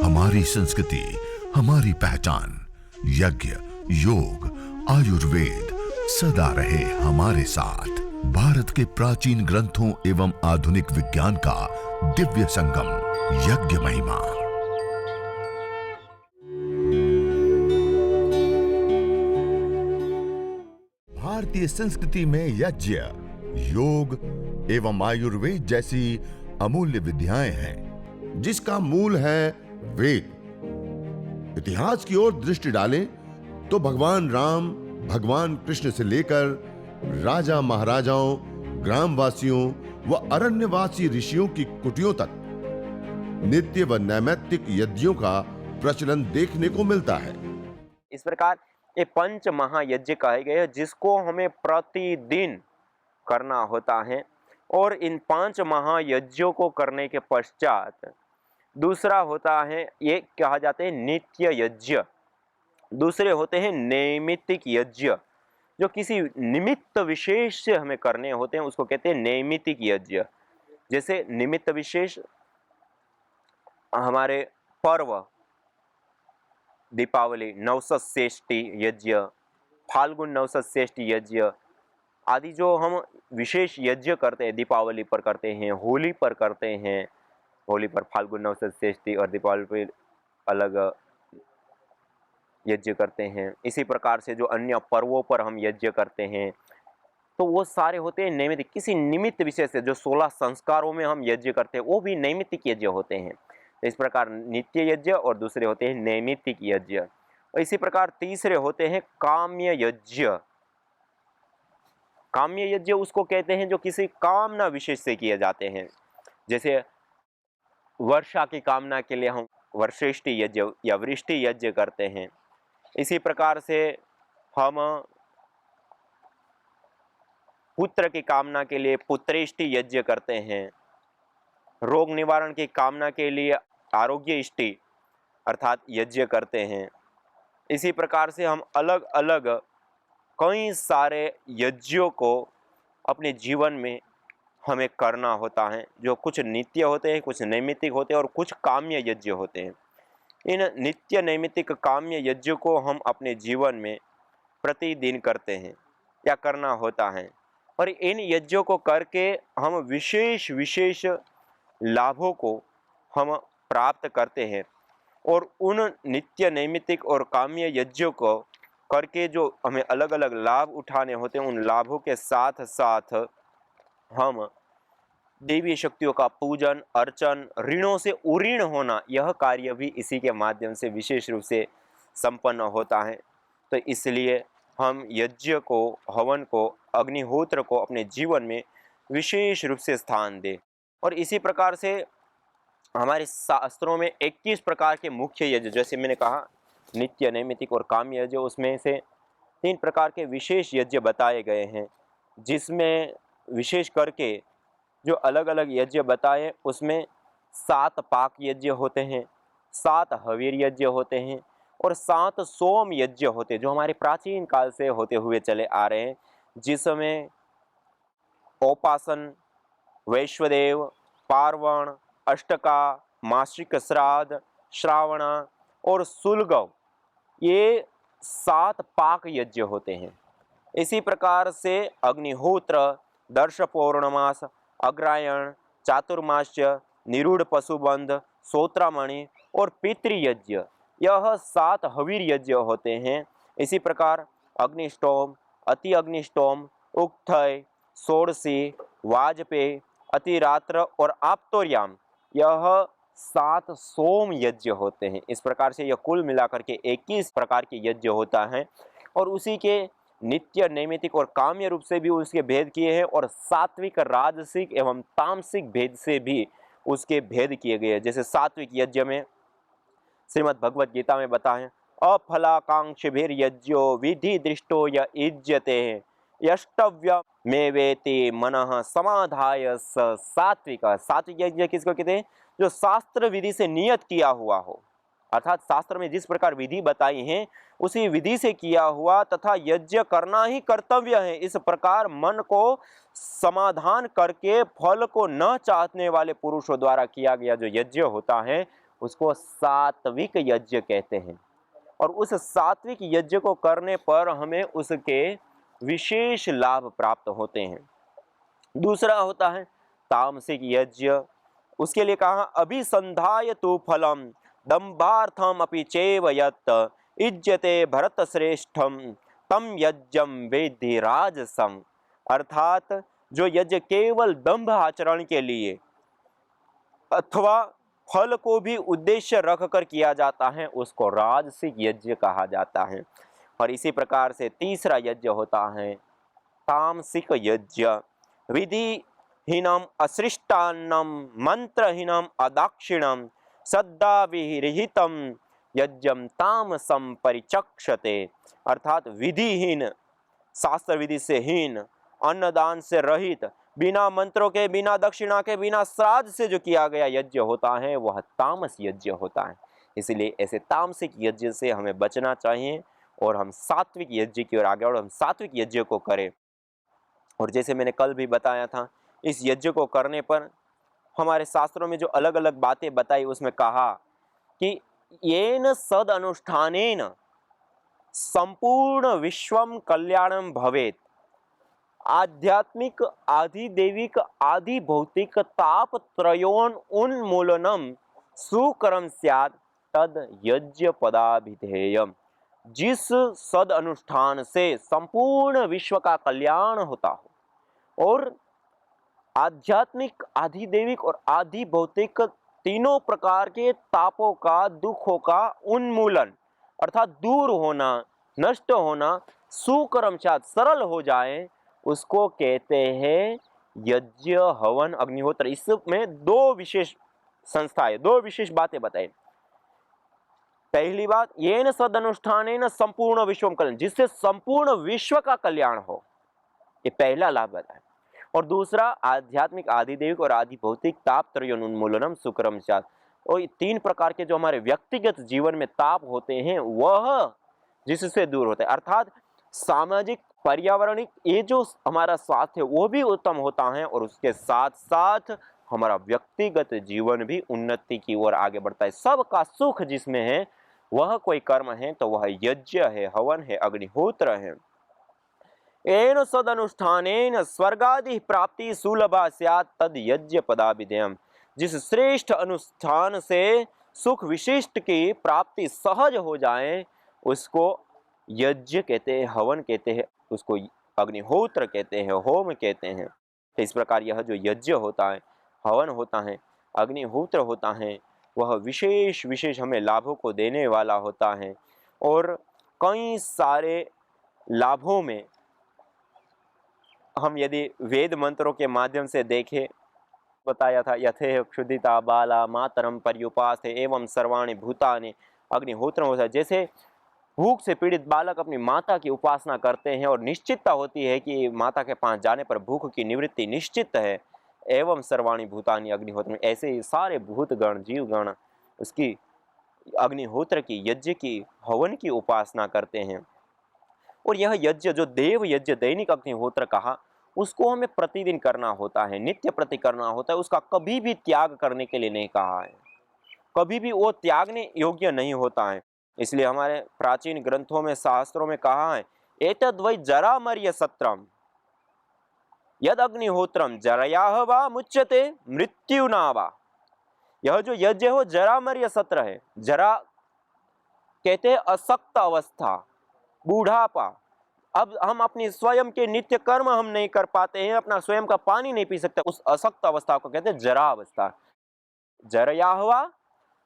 हमारी संस्कृति, हमारी पहचान। यज्ञ, योग, आयुर्वेद सदा रहे हमारे साथ। भारत के प्राचीन ग्रंथों एवं आधुनिक विज्ञान का दिव्य संगम, यज्ञ महिमा। भारतीय संस्कृति में यज्ञ, योग एवं आयुर्वेद जैसी अमूल्य विद्याएं हैं, जिसका मूल है वेद। इतिहास की ओर दृष्टि डालें तो भगवान राम, भगवान कृष्ण से लेकर राजा महाराजाओं, ग्रामवासियों व अरण्यवासी ऋषियों की कुटियों तक नित्य व नैमित्तिक यज्ञों का प्रचलन देखने को मिलता है। इस प्रकार ये पंच महायज्ञ कहे गए हैं, जिसको हमें प्रतिदिन करना होता है। और इन 5 महायज्ञों को करने के पश्चात दूसरा होता है, ये कहा जाते हैं नित्य यज्ञ। दूसरे होते हैं नैमित्तिक यज्ञ, जो किसी निमित्त विशेष से हमें करने होते हैं, उसको कहते हैं नैमित्तिक यज्ञ। जैसे निमित्त विशेष हमारे पर्व, दीपावली, नवसतषष्ठी यज्ञ, फाल्गुन नवसतषष्ठी यज्ञ आदि जो हम विशेष यज्ञ करते हैं, दीपावली पर करते हैं, होली पर करते हैं, होली पर फाल्गुन नवसतषष्ठी और दीपावली पर अलग यज्ञ करते हैं। इसी प्रकार से जो अन्य पर्वों पर हम यज्ञ करते हैं, तो वो सारे होते हैं नैमित्तिक। किसी निमित्त विशेष से जो 16 संस्कारों में हम यज्ञ करते हैं, वो भी नैमित्तिक यज्ञ होते हैं। तो इस प्रकार नित्य यज्ञ और दूसरे होते हैं नैमित्तिक यज्ञ। और इसी प्रकार तीसरे होते हैं काम्य यज्ञ। काम्य यज्ञ उसको कहते हैं जो किसी कामना विशेष से किए जाते हैं। जैसे वर्षा की कामना के लिए हम वर्षेष्टि यज्ञ या वृष्टि यज्ञ करते हैं। इसी प्रकार से हम पुत्र की कामना के लिए पुत्रेष्टि यज्ञ करते हैं। रोग निवारण की कामना के लिए आरोग्य इष्टि अर्थात यज्ञ करते हैं। इसी प्रकार से हम अलग अलग कई सारे यज्ञों को अपने जीवन में हमें करना होता है, जो कुछ नित्य होते हैं, कुछ नैमित्तिक होते हैं और कुछ काम्य यज्ञ होते हैं। इन नित्य, नैमित्तिक, काम्य यज्ञ को हम अपने जीवन में प्रतिदिन करते हैं या करना होता है। और इन यज्ञों को करके हम विशेष विशेष लाभों को हम प्राप्त करते हैं। और उन नित्य, नैमित्तिक और काम्य यज्ञों को करके जो हमें अलग अलग लाभ उठाने होते हैं, उन लाभों के साथ साथ हम देवी शक्तियों का पूजन, अर्चन, ऋणों से उऋण होना, यह कार्य भी इसी के माध्यम से विशेष रूप से संपन्न होता है। तो इसलिए हम यज्ञ को, हवन को, अग्निहोत्र को अपने जीवन में विशेष रूप से स्थान दें। और इसी प्रकार से हमारे शास्त्रों में 21 प्रकार के मुख्य यज्ञ, जैसे मैंने कहा नित्य, नैमित्तिक और काम्य यज्ञ, उसमें से 3 प्रकार के विशेष यज्ञ बताए गए हैं, जिसमें विशेष करके जो अलग अलग यज्ञ बताए उसमें 7 पाक यज्ञ होते हैं, 7 हवीर यज्ञ होते हैं और 7 सोम यज्ञ होते हैं, जो हमारे प्राचीन काल से होते हुए चले आ रहे हैं, जिसमें औपासन, वैश्वदेव, पार्वण, अष्टका, मासिक श्राद्ध, श्रावण और सुलगव, ये 7 पाक यज्ञ होते हैं। इसी प्रकार से अग्निहोत्र, दर्श पौर्णमास, अग्रायण, चातुर्मास्य, निरूढ़ पशुबंध, सोत्रामणि और पितृयज्ञ, यह 7 हवीर यज्ञ होते हैं। इसी प्रकार अग्निष्टोम, अति अग्निष्टोम, उक्थय, षोडशी, वाजपेय, अतिरात्र और आप्तोर्याम, यह 7 सोम यज्ञ होते हैं। इस प्रकार से यह कुल मिलाकर के 21 प्रकार के यज्ञ होता है। और उसी के नित्य, नैमित्तिक और काम्य रूप से भी उसके भेद किए हैं और सात्विक, राजसिक एवं तामसिक भेद से भी उसके भेद किए गए हैं। जैसे सात्विक यज्ञ में श्रीमद् भगवद गीता में बताएं, अफलाकांक्षिभिर यज्ञो विधि दृष्टो य युज्यते यष्टव्य में वेति मनः समाधाय सात्विक। सात्विक यज्ञ किसको कहते हैं? जो शास्त्र विधि से नियत किया हुआ हो, अर्थात शास्त्र में जिस प्रकार विधि बताई है उसी विधि से किया हुआ तथा यज्ञ करना ही कर्तव्य है, इस प्रकार मन को समाधान करके फल को न चाहने वाले पुरुषों द्वारा किया गया जो यज्ञ होता है उसको सात्विक यज्ञ कहते हैं। और उस सात्विक यज्ञ को करने पर हमें उसके विशेष लाभ प्राप्त होते हैं। दूसरा होता है तामसिक यज्ञ। उसके लिए कहा अभिसंधाय तु फलम दंभार्थम अपि चैव यत् इज्जते भरत श्रेष्ठम तम यज्ञम वेद्धि राजसम। अर्थात जो यज्ञ केवल दंभ आचरण के लिए अथवा फल को भी उद्देश्य रखकर किया जाता है उसको राजसिक यज्ञ कहा जाता है। और इसी प्रकार से तीसरा यज्ञ होता है तामसिक यज्ञ। विधिहीनम असृष्टान्नम मंत्रहीनम अदाक्षिणम श्रद्धा विरहितम यज्ञम तामसम परिचक्षते। अर्थात विधिहीन, शास्त्र विधि से हीन, अन्नदान से रहित, बिना मंत्रों के, बिना दक्षिणा के, बिना श्राद्ध से जो किया गया यज्ञ होता है वह तामस यज्ञ होता है। इसलिए ऐसे तामसिक यज्ञ से हमें बचना चाहिए और हम सात्विक यज्ञ की ओर आगे और हम सात्विक यज्ञ को करें। और जैसे मैंने कल भी बताया था, इस यज्ञ को करने पर हमारे शास्त्रों में जो अलग अलग बातें बताई उसमें कहा कि येन सद अनुष्ठानेन संपूर्ण विश्वम कल्याणम भवेत। आध्यात्मिक, आधिदैविक, आदि भौतिक ताप त्रयोन उन्मूलनम सुकरम स्यात् तद यज्ञ पदाभिधेयम। जिस सद अनुष्ठान से संपूर्ण विश्व का कल्याण होता हो और आध्यात्मिक, आधिदैविक और आदि भौतिक तीनों प्रकार के तापों का, दुखों का उन्मूलन अर्थात दूर होना, नष्ट होना, सुकरम स्यात् सरल हो जाए, उसको कहते हैं यज्ञ, हवन, अग्निहोत्र। इसमें दो विशेष संस्थाएं, दो विशेष बातें बताई। पहली बात, येन सद अनुष्ठानेन संपूर्ण विश्व कल्याण, जिससे संपूर्ण विश्व का कल्याण हो, ये पहला लाभ बताया। और दूसरा आध्यात्मिक, आधिदैविक और आदि भौतिक ताप त्रयोन उन्मूलनम सुकरम स्यात्। और तीन प्रकार के जो हमारे व्यक्तिगत जीवन में ताप होते हैं वह जिससे दूर होते हैं, अर्थात सामाजिक, पर्यावरणिक, ये जो हमारा स्वास्थ्य है वो भी उत्तम होता है और उसके साथ साथ हमारा व्यक्तिगत जीवन भी उन्नति की ओर आगे बढ़ता है। सबका सुख जिसमें है वह कोई कर्म है तो वह यज्ञ है, हवन है, अग्निहोत्र है। एन सद अनुष्ठानेन स्वर्गादि प्राप्ति सुलभा स्यात् तद यज्ञ पदाभिधेयम। जिस श्रेष्ठ अनुष्ठान से सुख विशिष्ट की प्राप्ति सहज हो जाए उसको यज्ञ कहते हैं, हवन कहते हैं, उसको अग्निहोत्र कहते हैं, होम कहते हैं। तो इस प्रकार यह जो यज्ञ होता है, हवन होता है, अग्निहोत्र होता है, वह विशेष विशेष हमें लाभों को देने वाला होता है। और कई सारे लाभों में हम यदि वेद मंत्रों के माध्यम से देखें, बताया था यथे क्षुदिता बाला मातरम पर्युपास्ते एवं सर्वाणि भूतानि अग्निहोत्र होता है। जैसे भूख से पीड़ित बालक अपनी माता की उपासना करते हैं और निश्चितता होती है कि माता के पास जाने पर भूख की निवृत्ति निश्चित है। एवं सर्वाणि भूतानि अग्निहोत्र में ऐसे ही सारे भूतगण, जीवगण उसकी अग्निहोत्र की, यज्ञ की, हवन की उपासना करते हैं। और यह यज्ञ जो देव यज्ञ, दैनिक अग्निहोत्र कहा, उसको हमें प्रतिदिन करना होता है, नित्य प्रति करना होता है। उसका कभी भी त्याग करने के लिए नहीं कहा है, कभी भी वो त्यागने योग्य नहीं होता है। इसलिए हमारे प्राचीन ग्रंथों में, शास्त्रों में कहा है एतद् वै जरामर्य सत्रम यद अग्निहोत्रम जरयाह वा मुच्यते मृत्युना वा। यह जो यज्ञ हो जरामर्य सत्र है। जरा कहते हैं अशक्त अवस्था, बूढ़ापा। अब हम अपनी स्वयं के नित्य कर्म हम नहीं कर पाते हैं, अपना स्वयं का पानी नहीं पी सकते, उस अशक्त अवस्था को कहते हैं जरा अवस्था। जरयाह वा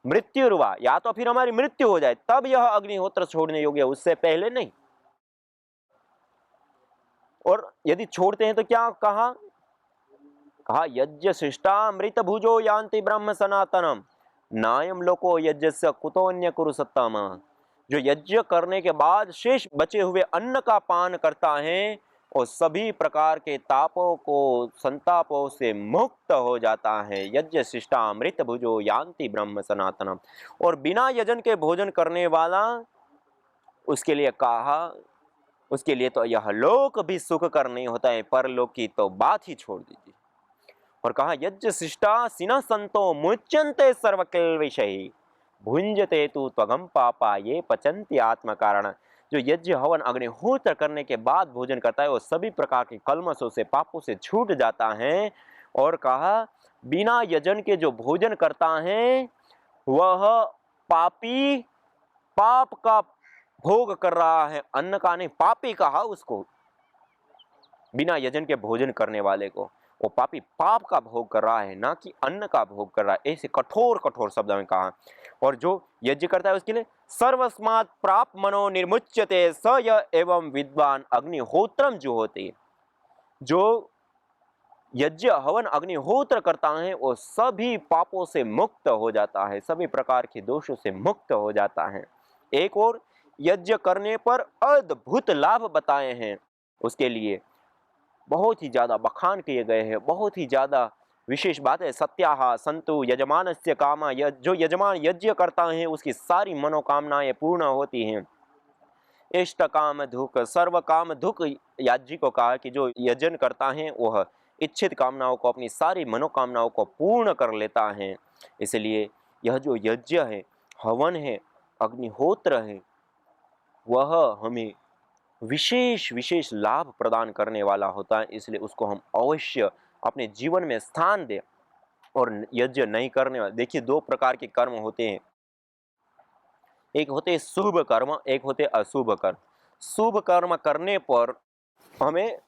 मृत्युर्वा, या तो फिर हमारी मृत्यु हो जाए तब यह अग्निहोत्र छोड़ने योग्य, उससे पहले नहीं। और यदि छोड़ते हैं तो क्या कहा यज्ञ शिष्टामृत भुजो यान्ति ब्रह्म सनातनम नायम लोको यज्ञस्य कुतोन्य कुरु सत्तम। जो यज्ञ करने के बाद शेष बचे हुए अन्न का पान करता है और सभी प्रकार के तापों को, संतापों से मुक्त हो जाता है। यज्ञ शिष्टामृत भुजो यान्ति ब्रह्म सनातनम। और बिना यजन के भोजन करने वाला, उसके लिए कहा, उसके लिए तो यह लोक भी सुख कर नहीं होता है, परलोक की तो बात ही छोड़ दीजिए। और कहा यज्ञ शिष्टा सिना संतो मुच्यन्ते सर्वकिल विषयी। भुंजते तु त्वगम पापा ये पचन्ति आत्म कारण। जो यज्ञ हवन अग्निहोत्र करने के बाद भोजन करता है वो सभी प्रकार के कल्मशों से पापों से छूट जाता है। और कहा बिना यजन के जो भोजन करता है वह पापी पाप का भोग कर रहा है, अन्न का नहीं, पापी कहा उसको। बिना यजन के भोजन करने वाले को वो पापी पाप का भोग कर रहा है, ना कि अन्न का भोग कर रहा है। ऐसे कठोर कठोर शब्दों में कहा। और जो यज्ञ करता है उसके लिए सर्वस्मात् प्राप मनो निर्मुच्यते स य एवं विद्वान अग्निहोत्रम जो होती है। जो यज्ञ हवन अग्निहोत्र करता है वो सभी पापों से मुक्त हो जाता है, सभी प्रकार के दोषों से मुक्त हो जाता है। एक और यज्ञ करने पर अद्भुत लाभ बताए हैं, उसके लिए बहुत ही ज्यादा बखान किए गए हैं, बहुत ही ज्यादा विशेष बात है। सत्याह संतु यजमानस्य कामा, जो यजमान यज्ञ करता है उसकी सारी मनोकामनाएं पूर्ण होती हैं। इष्ट काम दुख सर्व काम दुख, याज्ञी को कहा कि जो यजन करता है वह इच्छित कामनाओं को, अपनी सारी मनोकामनाओं को पूर्ण कर लेता है। इसलिए यह जो यज्ञ है, हवन है, अग्निहोत्र है, वह हमें विशेष विशेष लाभ प्रदान करने वाला होता है। इसलिए उसको हम अवश्य अपने जीवन में स्थान दें। और यज्ञ नहीं करने वाले, देखिए दो प्रकार के कर्म होते हैं, एक होते शुभ कर्म, एक होते अशुभ कर्म। शुभ कर्म करने पर हमें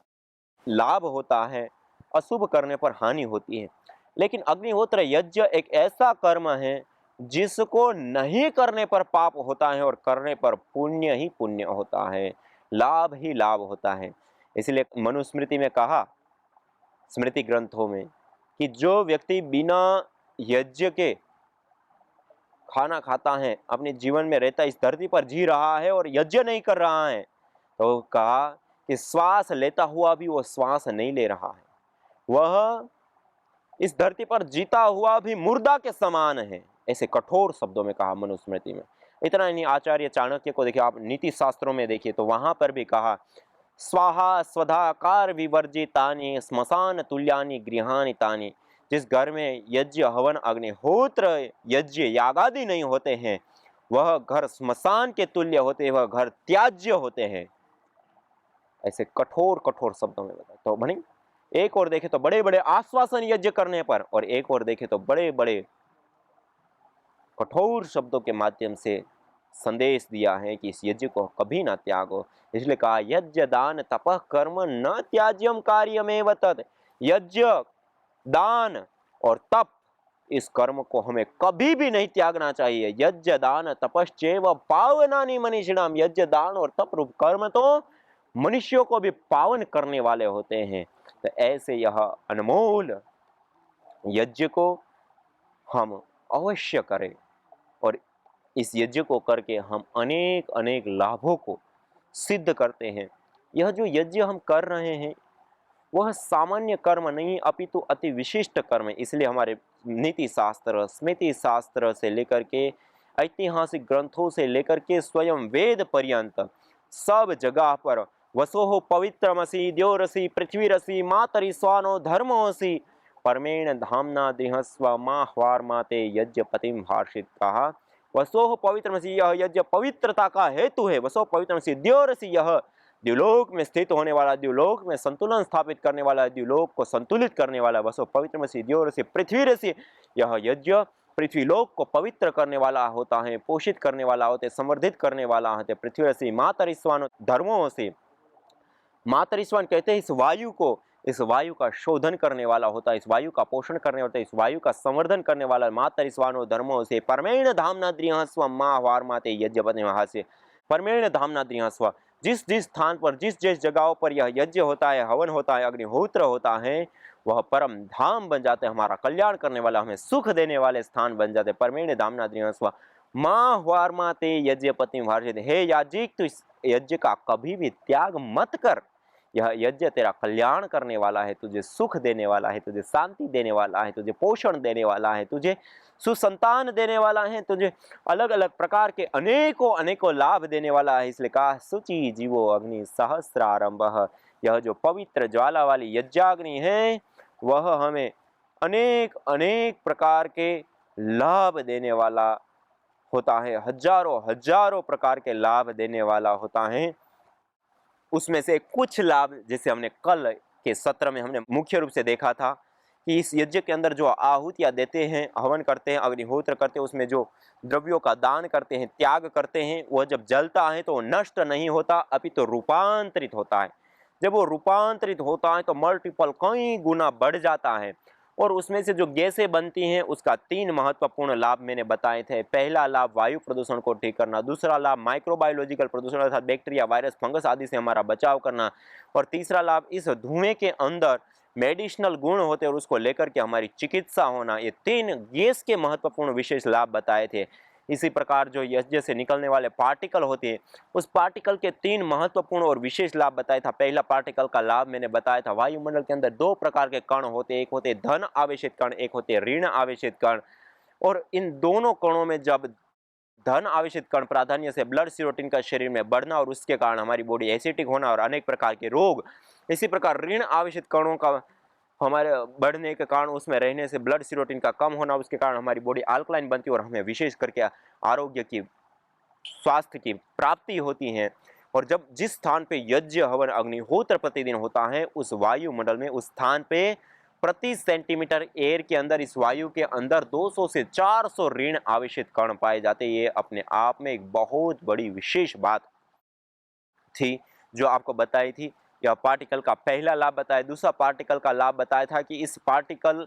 लाभ होता है, अशुभ करने पर हानि होती है। लेकिन अग्निहोत्र यज्ञ एक ऐसा कर्म है जिसको नहीं करने पर पाप होता है और करने पर पुण्य ही पुण्य होता है, लाभ ही लाभ होता है। इसलिए मनुस्मृति में कहा, स्मृति ग्रंथों में, कि जो व्यक्ति बिना यज्ञ के खाना खाता है, अपने जीवन में रहता है, इस धरती पर जी रहा है और यज्ञ नहीं कर रहा है, तो कहा कि श्वास लेता हुआ भी वो श्वास नहीं ले रहा है, वह इस धरती पर जीता हुआ भी मुर्दा के समान है। ऐसे कठोर शब्दों में कहा मनुस्मृति में। इतना नहीं, आचार्य चाणक्य को देखिए आप, नीति शास्त्रों में देखिए तो वहां पर भी कहा स्वाहा स्वधा कार विवर्जितानि स्मशान तुल्यानि गृहानि तानि। जिस घर में यज्ञ हवन अग्निहोत्र यज्ञ यागादि नहीं होते हैं वह घर स्मशान के तुल्य होते हैं, वह घर त्याज्य होते हैं। ऐसे कठोर कठोर शब्दों में बताया। तो बनी एक और देखे तो बड़े बड़े आश्वासन यज्ञ करने पर, और एक और देखे तो बड़े बड़े कठोर शब्दों के माध्यम से संदेश दिया है कि इस यज्ञ को कभी ना त्यागो। इसलिए कहा यज्ञ दान तपः कर्म न त्याज्यम कार्यमेव तत्। यज्ञ दान और तप, इस कर्म को हमें कभी भी नहीं त्यागना चाहिए। यज्ञ दान तपश्चैव पावनानि मनीषिणाम। यज्ञ दान और तप रूप कर्म तो मनुष्यों को भी पावन करने वाले होते हैं। तो ऐसे यह अनमोल यज्ञ को हम अवश्य करें और इस यज्ञ को करके हम अनेक अनेक लाभों को सिद्ध करते हैं। यह जो यज्ञ हम कर रहे हैं वह सामान्य कर्म नहीं अपितु अति विशिष्ट कर्म है। इसलिए हमारे नीति शास्त्र, स्मृति शास्त्र से लेकर के ऐतिहासिक ग्रंथों से लेकर के स्वयं वेद पर्यंत सब जगह पर वसोह पवित्रमसि द्योरसि पृथ्वीरसि मातरि स्वानो धर्मोऽसि परमेण धामना देहस्व माह्वार माते यज्ञपतिम भाषित। कहा वसोह पवित्रमसि, यह यज्ञ पवित्रता का हेतु है। वसोह पवित्रमसि द्योरसि, यह द्युलोक में स्थित होने वाला, द्युलोक में संतुलन स्थापित करने वाला, द्युलोक को संतुलित करने वाला। वसोह पवित्रमसि द्योरसि पृथ्वीरसि, यह यज्ञ पृथ्वीलोक को पवित्र करने वाला होता है, पोषित करने वाला होता है, संवर्धित करने वाला होता है। पृथ्वीरसि मातरिस्वान धर्मों से, मातरिस्वान कहते हैं इस वायु को, इस वायु का शोधन करने वाला होता है, इस वायु का पोषण करने वाला होता है, इस वायु का संवर्धन करने वाला। मातरिस्वानो धर्मों से परमेण धामना द्रिहस्व माह्वार माते यज्ञपति महासे। परमेण धामना द्रिहस्व, जिस जिस स्थान पर, जिस जिस जगहों पर यह यज्ञ होता है, हवन होता है, अग्निहोत्र होता है, वह परम धाम बन जाते हैं, हमारा कल्याण करने वाला, हमें सुख देने वाले स्थान बन जाते हैं। परमेण धामना द्रिहस्व माह्वार माते यज्ञपति भाषित। हे याज्ञिक, तो इस यज्ञ का कभी भी त्याग मत कर। यह यज्ञ तेरा कल्याण करने वाला है, तुझे सुख देने वाला है, तुझे शांति देने वाला है, तुझे पोषण देने वाला है, तुझे सुसंतान देने वाला है, तुझे अलग अलग प्रकार के अनेकों अनेकों लाभ देने वाला है। इसलिए कहा शुचि जीवो अग्नि सहस्रारंभ। यह जो पवित्र ज्वाला वाली यज्ञाग्नि है वह हमें अनेक अनेक प्रकार के लाभ देने वाला होता है, हजारों हजारों प्रकार के लाभ देने वाला होता है। उसमें से कुछ लाभ, जैसे हमने कल के सत्र में हमने मुख्य रूप से देखा था कि इस यज्ञ के अंदर जो आहुतियां देते हैं, हवन करते हैं, अग्निहोत्र करते हैं, उसमें जो द्रव्यों का दान करते हैं, त्याग करते हैं, वह जब जलता है तो नष्ट नहीं होता, अपितु तो रूपांतरित होता है। जब वो रूपांतरित होता है तो मल्टीपल कई गुना बढ़ जाता है। और उसमें से जो गैसें बनती हैं उसका 3 महत्वपूर्ण लाभ मैंने बताए थे। पहला लाभ वायु प्रदूषण को ठीक करना, दूसरा लाभ माइक्रोबायोलॉजिकल प्रदूषण अर्थात बैक्टीरिया, वायरस, फंगस आदि से हमारा बचाव करना, और तीसरा लाभ इस धुएं के अंदर मेडिसिनल गुण होते हैं और उसको लेकर के हमारी चिकित्सा होना। ये 3 गैस के महत्वपूर्ण विशेष लाभ बताए थे। इसी प्रकार जो यज्ञ से निकलने वाले पार्टिकल होते हैं, उस पार्टिकल के 3 महत्वपूर्ण और विशेष लाभ बताया था। पहला पार्टिकल का लाभ मैंने बताया था, वायुमंडल के अंदर 2 प्रकार के कण होते हैं, एक होते धन आवेशित कण, एक होते ऋण आवेशित कण। और इन दोनों कणों में जब धन आवेशित कण प्राधान्य से ब्लड सीरोटिन का शरीर में बढ़ना और उसके कारण हमारी बॉडी एसिडिक होना और अनेक प्रकार के रोग, इसी प्रकार ऋण आवेशित कणों का हमारे बढ़ने के कारण उसमें रहने से ब्लड सीरोटिन का कम होना, उसके कारण हमारी बॉडी अल्कलाइन बनती है और हमें विशेष करके आरोग्य की, स्वास्थ्य की प्राप्ति होती है। और जब जिस स्थान पे यज्ञ हवन अग्निहोत्र प्रतिदिन होता है, उस वायुमंडल में उस स्थान पे प्रति सेंटीमीटर एयर के अंदर, इस वायु के अंदर 200 से 400 ऋण आवेशित कण पाए जाते हैं। ये अपने आप में एक बहुत बड़ी विशेष बात थी जो आपको बताई थी। यह पार्टिकल का पहला लाभ बताया। दूसरा पार्टिकल का लाभ बताया था कि इस पार्टिकल,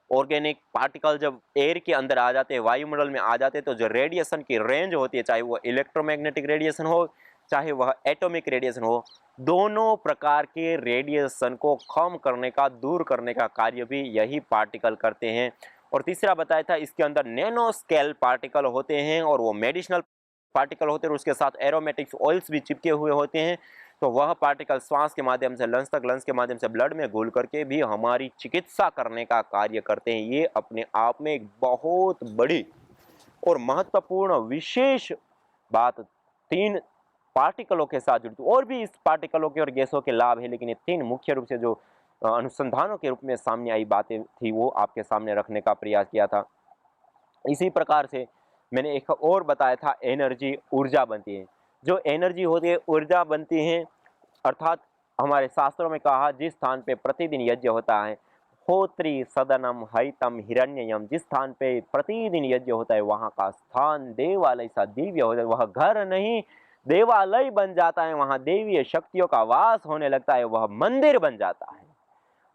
ऑर्गेनिक पार्टिकल जब एयर के अंदर आ जाते हैं, वायुमंडल में आ जाते हैं, तो जो रेडिएशन की रेंज होती है, चाहे वह इलेक्ट्रोमैग्नेटिक रेडिएशन हो, चाहे वह एटॉमिक रेडिएशन हो, दोनों प्रकार के रेडिएशन को कम करने का, दूर करने का कार्य भी यही पार्टिकल करते हैं। और तीसरा बताया था, इसके अंदर नैनो स्केल पार्टिकल होते हैं और वो मेडिसिनल पार्टिकल होते हैं और उसके साथ एरोमेटिक्स ऑयल्स भी चिपके हुए होते हैं। तो वह पार्टिकल श्वास के माध्यम से लंग्स तक, लंग्स के माध्यम से ब्लड में घुल करके भी हमारी चिकित्सा करने का कार्य करते हैं। ये अपने आप में एक बहुत बड़ी और महत्वपूर्ण विशेष बात 3 पार्टिकलों के साथ जुड़ी। और भी इस पार्टिकलों के और गैसों के लाभ है, लेकिन ये 3 मुख्य रूप से जो अनुसंधानों के रूप में सामने आई बातें थी, वो आपके सामने रखने का प्रयास किया था। इसी प्रकार से मैंने एक और बताया था, एनर्जी, ऊर्जा बनती है। जो एनर्जी होती है, ऊर्जा बनती है, अर्थात हमारे शास्त्रों में कहा, जिस स्थान पे प्रतिदिन यज्ञ होता है, होत्री सदनम हरितम हिरण्ययम, जिस स्थान पे प्रतिदिन यज्ञ होता है वहां का स्थान देवालय सा दिव्य हो जाता है। वह घर नहीं, देवालय बन जाता है। वहां देवीय शक्तियों का वास होने लगता है, वह मंदिर बन जाता है।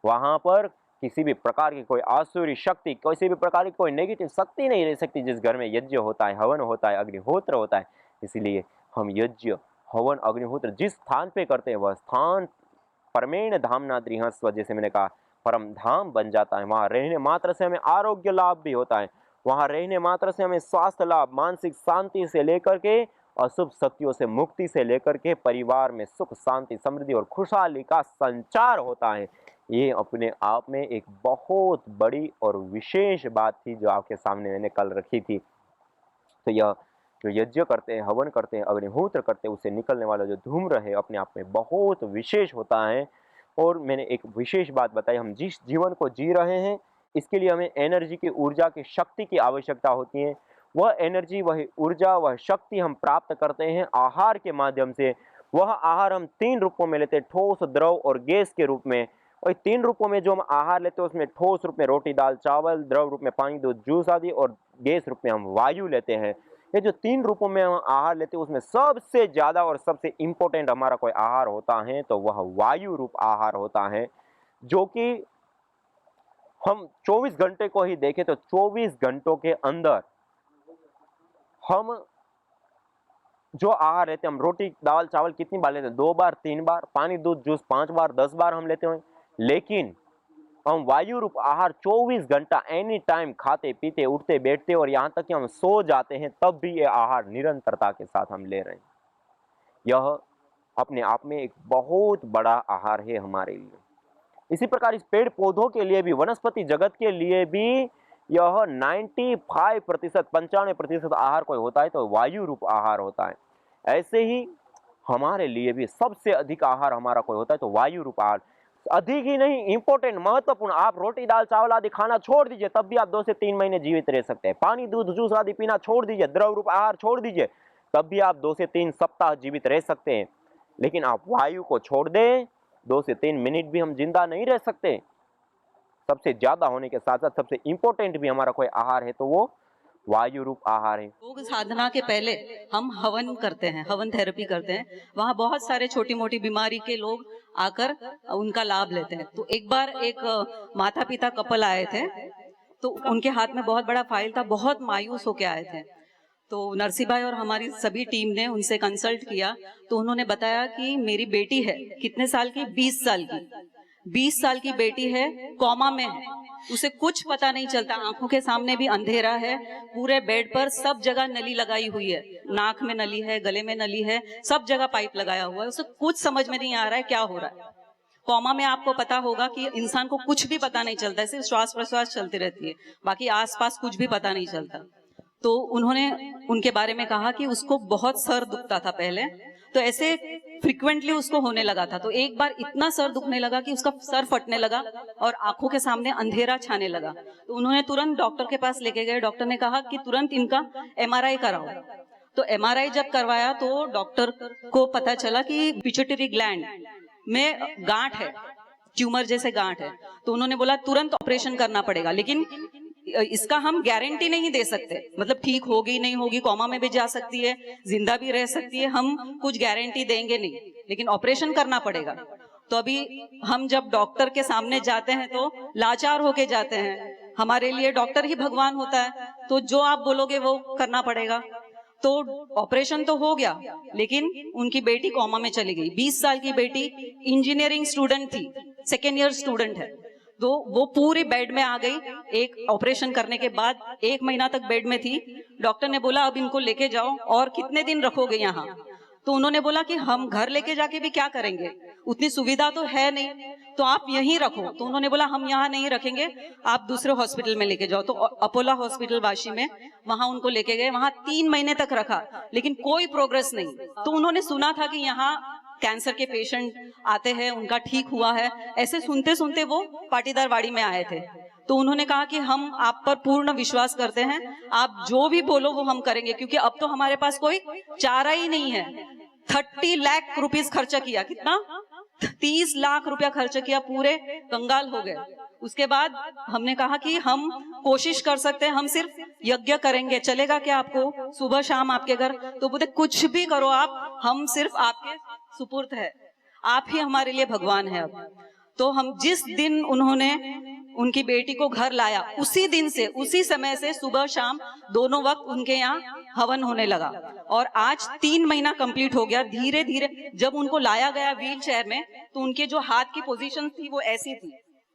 वहां पर किसी भी प्रकार की कोई आसुरी शक्ति, किसी भी प्रकार की कोई नेगेटिव शक्ति नहीं रह सकती। जिस घर में यज्ञ होता है, हवन होता है, अग्निहोत्र होता है, इसीलिए हम यज्ञ, हवन, अग्निहोत्र जिस स्थान पे करते हैं, वह स्थान परमेण धामना द्रिहस्व, जैसे मैंने कहा, परम धाम बन जाता है। वहां रहने मात्र से हमें आरोग्य लाभ भी होता है। वहां रहने मात्र से हमें स्वास्थ्य लाभ, मानसिक शांति से लेकर के अशुभ शक्तियों से मुक्ति से लेकर के परिवार में सुख, शांति, समृद्धि और खुशहाली का संचार होता है। ये अपने आप में एक बहुत बड़ी और विशेष बात थी जो आपके सामने मैंने कल रखी थी। तो यह जो यज्ञ करते हैं, हवन करते हैं, अग्निहोत्र करते हैं, उससे निकलने वाला जो धूम्र है अपने आप में बहुत विशेष होता है। और मैंने एक विशेष बात बताई, हम जिस जीवन को जी रहे हैं, इसके लिए हमें एनर्जी की, ऊर्जा की, शक्ति की आवश्यकता होती है। वह एनर्जी, वह ऊर्जा, वह शक्ति हम प्राप्त करते हैं आहार के माध्यम से। वह आहार हम 3 रूपों में लेते हैं, ठोस, द्रव और गैस के रूप में। और 3 रूपों में जो हम आहार लेते हैं, उसमें ठोस रूप में रोटी, दाल, चावल, द्रव रूप में पानी, दूध, जूस आदि, और गैस रूप में हम वायु लेते हैं। ये जो 3 रूपों में हम आहार लेते हैं, उसमें सबसे ज्यादा और सबसे इंपॉर्टेंट हमारा कोई आहार होता है तो वह वायु रूप आहार होता है। जो कि हम 24 घंटे को ही देखें तो 24 घंटों के अंदर हम जो आहार लेते हैं, हम रोटी, दाल, चावल कितनी बार लेते हैं? 2 बार, 3 बार। पानी, दूध, जूस 5 बार, 10 बार हम लेते हैं। लेकिन हम वायु रूप आहार 24 घंटा एनी टाइम खाते, पीते, उठते, बैठते और यहाँ तक कि हम सो जाते हैं, तब भी ये आहार निरंतरता के साथ हम ले रहे हैं। यह अपने आप में एक बहुत बड़ा आहार है हमारे लिए। इसी प्रकार इस पेड़ पौधों के लिए भी, वनस्पति जगत के लिए भी यह 95%, 95% आहार कोई होता है तो वायु रूप आहार होता है। ऐसे ही हमारे लिए भी सबसे अधिक आहार हमारा कोई होता है तो वायु रूप आहार। अधिक ही नहीं, इंपॉर्टेंट, महत्वपूर्ण, आप रोटी दाल चावल आदि खाना छोड़ दीजिए तब भी आप 2 से 3 महीने जीवित रह सकते हैं। पानी दूध जूस आदि पीना छोड़ दीजिए, द्रव रूप आहार छोड़ दीजिए तब भी आप 2 से 3 सप्ताह जीवित रह सकते हैं। लेकिन आप वायु को छोड़ दें, 2 से 3 मिनट भी हम जिंदा नहीं रह सकते। सबसे ज्यादा होने के साथ साथ सबसे इंपॉर्टेंट भी हमारा कोई आहार है तो वो वायु रूप आहार है। योग साधना के पहले हम हवन करते हैं, हवन थेरेपी करते हैं। वहाँ बहुत सारे छोटी मोटी बीमारी के लोग आकर उनका लाभ लेते हैं। तो एक बार एक माता पिता कपल आए थे, तो उनके हाथ में बहुत बड़ा फाइल था, बहुत मायूस होके आए थे। तो नरसी भाई और हमारी सभी टीम ने उनसे कंसल्ट किया, तो उन्होंने बताया कि मेरी बेटी है, कितने साल की, 20 साल की, 20 साल की बेटी है, कोमा में है, उसे कुछ पता नहीं चलता, आंखों के सामने भी अंधेरा है, पूरे बेड पर सब जगह नली लगाई हुई है, नाक में नली है, गले में नली है, सब जगह पाइप लगाया हुआ है, उसे कुछ समझ में नहीं आ रहा है क्या हो रहा है। कोमा में आपको पता होगा कि इंसान को कुछ भी पता नहीं चलता है, सिर्फ श्वास प्रश्वास चलती रहती है, बाकी आसपास कुछ भी पता नहीं चलता। तो उन्होंने उनके बारे में कहा कि उसको बहुत सर दुखता था पहले, तो ऐसे फ्रीक्वेंटली उसको होने लगा था। तो एक बार इतना सर दुखने लगा कि उसका सर फटने लगा और आंखों के सामने अंधेरा छाने लगा। तो उन्होंने तुरंत डॉक्टर के पास लेके गए। डॉक्टर ने कहा कि तुरंत इनका MRI कराओ। तो MRI जब करवाया तो डॉक्टर को पता चला कि पिट्यूटरी ग्लैंड में गांठ है, ट्यूमर जैसे गांठ है। तो उन्होंने बोला तुरंत ऑपरेशन करना पड़ेगा, लेकिन इसका हम गारंटी नहीं दे सकते, मतलब ठीक होगी नहीं होगी, कोमा में भी जा सकती है, जिंदा भी रह सकती है, हम कुछ गारंटी देंगे नहीं, लेकिन ऑपरेशन करना पड़ेगा। तो अभी हम जब डॉक्टर के सामने जाते हैं तो लाचार होके जाते हैं, हमारे लिए डॉक्टर ही भगवान होता है, तो जो आप बोलोगे वो करना पड़ेगा। तो ऑपरेशन तो हो गया, लेकिन उनकी बेटी कोमा में चली गई। 20 साल की बेटी इंजीनियरिंग स्टूडेंट थी, 2nd ईयर स्टूडेंट है, तो वो पूरी बेड में आ गई। एक ऑपरेशन करने के बाद 1 महीना तक बेड में थी। डॉक्टर ने बोला अब इनको लेके जाओ, और कितने दिन रखोगे यहाँ? तो उन्होंने बोला कि हम घर लेके जाके भी क्या करेंगे, उतनी सुविधा तो है नहीं, तो आप यहीं रखो। तो उन्होंने बोला हम यहाँ नहीं रखेंगे, आप दूसरे हॉस्पिटल में लेके जाओ। तो अपोलो हॉस्पिटल वाशी में, वहां उनको लेके गए, वहां 3 महीने तक रखा, लेकिन कोई प्रोग्रेस नहीं। तो उन्होंने सुना था कि यहाँ कैंसर के पेशेंट आते हैं, उनका ठीक हुआ है, ऐसे सुनते सुनते वो पाटीदार वाड़ी में आए थे। तो उन्होंने कहा कि हम आप पर पूर्ण विश्वास करते हैं, आप जो भी बोलो वो हम करेंगे, क्योंकि अब तो हमारे पास कोई चारा ही नहीं है। 30 लाख रुपीस खर्चा किया, कितना, 30 लाख रुपया खर्च किया, पूरे कंगाल हो गए। उसके बाद हमने कहा कि हम कोशिश कर सकते हैं, हम सिर्फ यज्ञ करेंगे, चलेगा क्या आपको, सुबह शाम आपके घर? तो बोलते कुछ भी करो आप, हम सिर्फ आपके सुपुर्द है, आप ही हमारे लिए भगवान है। अब तो हम जिस दिन उन्होंने उनकी बेटी को घर लाया, उसी दिन से, उसी समय से सुबह शाम दोनों वक्त उनके यहाँ हवन होने लगा, और आज 3 महीना कंप्लीट हो गया। धीरे धीरे जब उनको लाया गया व्हील चेयर में, तो उनके जो हाथ की पोजीशन थी वो ऐसी थी,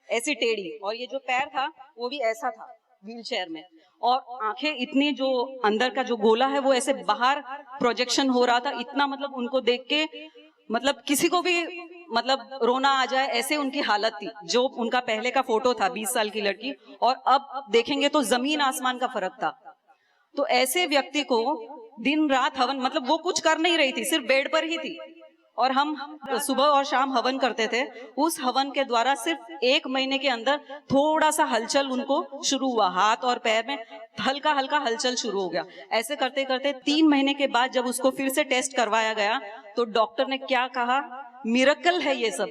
ऐसी टेढ़ी, और ये जो पैर था वो भी ऐसा था व्हील चेयर में, और आंखें इतनी, जो अंदर का जो गोला है वो ऐसे बाहर प्रोजेक्शन हो रहा था। इतना मतलब उनको देख के मतलब किसी को भी मतलब रोना आ जाए, ऐसे उनकी हालत थी। जो उनका पहले का फोटो था 20 साल की लड़की, और अब देखेंगे तो जमीन आसमान का फर्क था। तो ऐसे व्यक्ति को दिन रात हवन, मतलब वो कुछ कर नहीं रही थी, सिर्फ बेड पर ही थी, और हम सुबह और शाम हवन करते थे। उस हवन के द्वारा सिर्फ 1 महीने के अंदर थोड़ा सा हलचल उनको शुरू हुआ, हाथ और पैर में हल्का हल्का हलचल शुरू हो गया। ऐसे करते करते 3 महीने के बाद जब उसको फिर से टेस्ट करवाया गया, तो डॉक्टर ने क्या कहा, मिरेकल है ये सब,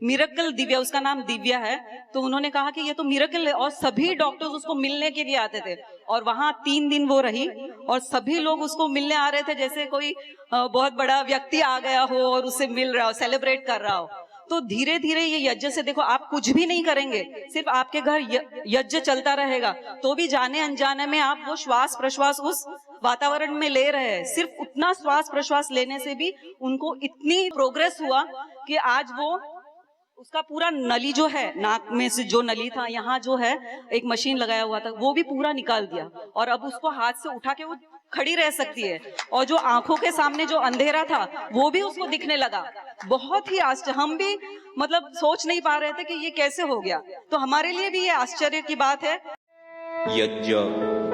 मिरेकल दिव्या, उसका नाम दिव्या है। तो उन्होंने कहा कि ये तो मिरेकल है, और सभी डॉक्टर्स उसको मिलने के लिए आते थे, और वहां 3 दिन वो रही, और सभी लोग उसको मिलने आ रहे थे जैसे कोई बहुत बड़ा व्यक्ति आ गया हो और उससे मिल रहा हो, सेलिब्रेट कर रहा हो। तो धीरे धीरे ये यज्ञ से, देखो आप कुछ भी नहीं करेंगे, सिर्फ आपके घर यज्ञ चलता रहेगा, तो भी जाने अनजाने में आप वो श्वास प्रश्वास उस वातावरण में ले रहे हैं। सिर्फ उतना श्वास प्रश्वास लेने से भी उनको इतनी प्रोग्रेस हुआ कि आज वो, उसका पूरा नली जो है, नाक में से जो नली था, यहाँ जो है एक मशीन लगाया हुआ था, वो भी पूरा निकाल दिया, और अब उसको हाथ से उठा के वो खड़ी रह सकती है, और जो आंखों के सामने जो अंधेरा था वो भी उसको दिखने लगा। बहुत ही आश्चर्य, हम भी मतलब सोच नहीं पा रहे थे कि ये कैसे हो गया। तो हमारे लिए भी ये आश्चर्य की बात है। यज्ञ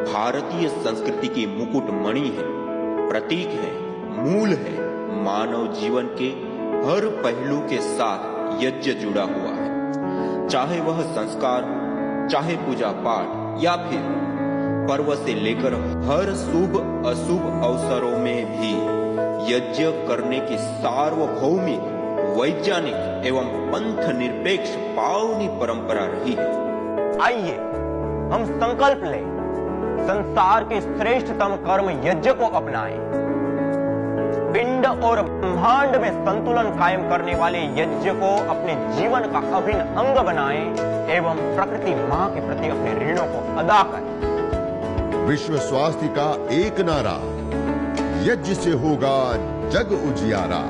भारतीय संस्कृति की मुकुट मणि है, प्रतीक है, मूल है। मानव जीवन के हर पहलू के साथ यज्ञ जुड़ा हुआ है। चाहे वह संस्कार, चाहे पूजा पाठ या फिर पर्व से लेकर हर शुभ अशुभ अवसरों में भी यज्ञ करने की सार्वभौमिक, वैज्ञानिक एवं पंथ निरपेक्ष पावनी परंपरा रही है। आइए हम संकल्प लें, संसार के श्रेष्ठतम कर्म यज्ञ को अपनाएं। पिंड और ब्रह्मांड में संतुलन कायम करने वाले यज्ञ को अपने जीवन का अभिन्न अंग बनाएं एवं प्रकृति मां के प्रति अपने ऋणों को अदा करें। विश्व स्वास्थ्य का एक नारा, यज्ञ से होगा जग उजियारा।